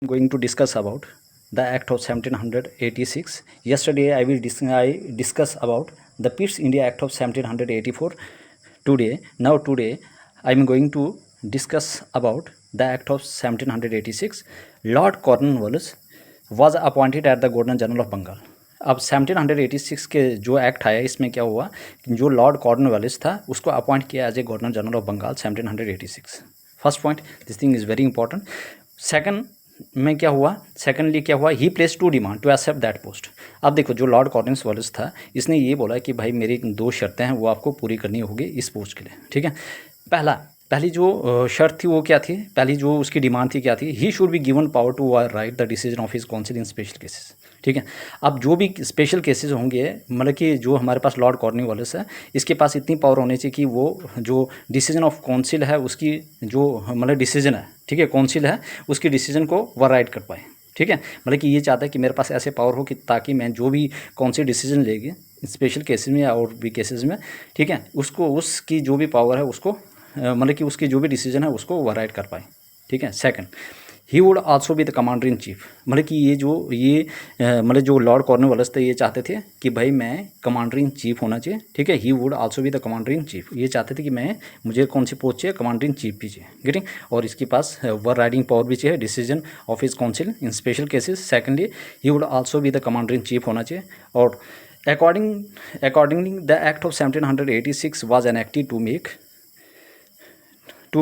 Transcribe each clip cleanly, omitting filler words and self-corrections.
going to discuss about the Act of 1786. Yesterday I discuss about the Peace India Act of 1784. Today I am going to discuss about the Act of 1786. Lord Cornwallis was appointed at the Governor General of Bengal. अब 1786 के जो act आया इसमें क्या हुआ, जो Lord Cornwallis था उसको अपॉइंट किया as a governor general of Bengal 1786. First point, this thing is very important. Second में क्या हुआ, सेकंडली क्या हुआ, he place to demand to accept that post. अब देखो, जो लॉर्ड कॉर्नवालिस था इसने ये बोला कि भाई मेरी दो शर्तें हैं वो आपको पूरी करनी होगी इस पोस्ट के लिए. ठीक है, पहली जो शर्त थी वो क्या थी, पहली जो उसकी डिमांड थी क्या थी, he should be given power to right the decision of his council in special cases. ठीक है, अब जो भी स्पेशल केसेस होंगे, मतलब कि जो हमारे पास लॉर्ड कॉर्नवालिस है इसके पास इतनी पावर होनी चाहिए कि वो जो डिसीजन ऑफ काउंसिल है उसकी जो मतलब डिसीजन है, ठीक है, काउंसिल है उसकी डिसीजन को ओवरराइड कर पाए. ठीक है, मतलब कि ये चाहता है कि मेरे पास ऐसे पावर हो कि ताकि मैं जो भी काउंसिल डिसीजन लेगी स्पेशल केसेस में या और भी केसेस में, ठीक है, उसको उसकी जो भी पावर है उसको मतलब कि उसकी जो भी डिसीजन है उसको ओवरराइड कर पाए. ठीक है. Second, he would also be the commander in chief. मतलब कि ये मतलब जो लॉर्ड कॉर्नवालिस थे ये चाहते थे कि भाई मैं कमांडर इन चीफ होना चाहिए. ठीक है, ही would also be the commander in chief. ये चाहते थे कि मुझे कौन सी पोस्ट चाहिए, कमांडर इन चीफ भी चाहिए. गेटिंग, और इसके पास ओवर राइडिंग पावर भी चाहिए, decision of his council in special cases. Secondly, he would also be the commander in chief होना चाहिए. और accordingly the act of 1786 was enacted to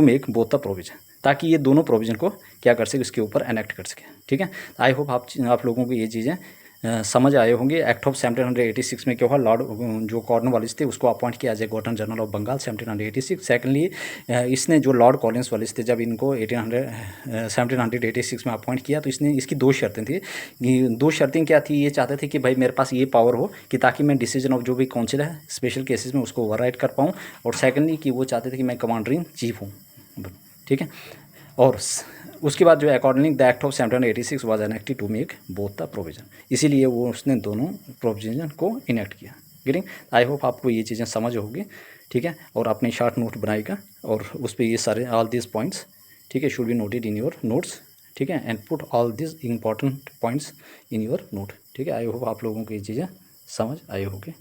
make both the provision, ताकि ये दोनों प्रोविज़न को क्या कर सके, उसके ऊपर एनेक्ट कर सके. ठीक है, आई होप आप लोगों को ये चीज़ें समझ आए होंगे. एक्ट ऑफ 1786 में क्या हुआ, लॉर्ड जो कॉर्नवालिस थे उसको अपॉइंट किया as a governor general of Bengal 1786. Secondly, इसने जो लॉर्ड कॉर्नवालिस थे जब इनको 1786 में अपॉइंट किया तो इसने इसकी दो शर्तें थी. दो शर्तें क्या थी, ये चाहते थे कि भाई मेरे पास ये पावर हो कि ताकि मैं डिसीजन ऑफ जो भी काउंसिल है स्पेशल केसेस में उसको ओवरराइड कर पाऊँ. और सेकेंडली कि वो चाहते थे कि मैं कमांडर इन चीफ हूँ. ठीक है, और उसके बाद जो accordingly the act of 1786 was enacted to make both the provision. इसीलिए वो उसने दोनों प्रोविजन को इनेक्ट किया. गेटिंग, आई होप आपको ये चीज़ें समझ होगी. ठीक है, और अपने शॉर्ट नोट बनाएगा और उस पर ये सारे ऑल दिस पॉइंट्स, ठीक है, should be noted in your notes. ठीक है, and put all this important points in your note. ठीक है, आई होप आप लोगों को ये चीज़ें समझ आई होगी.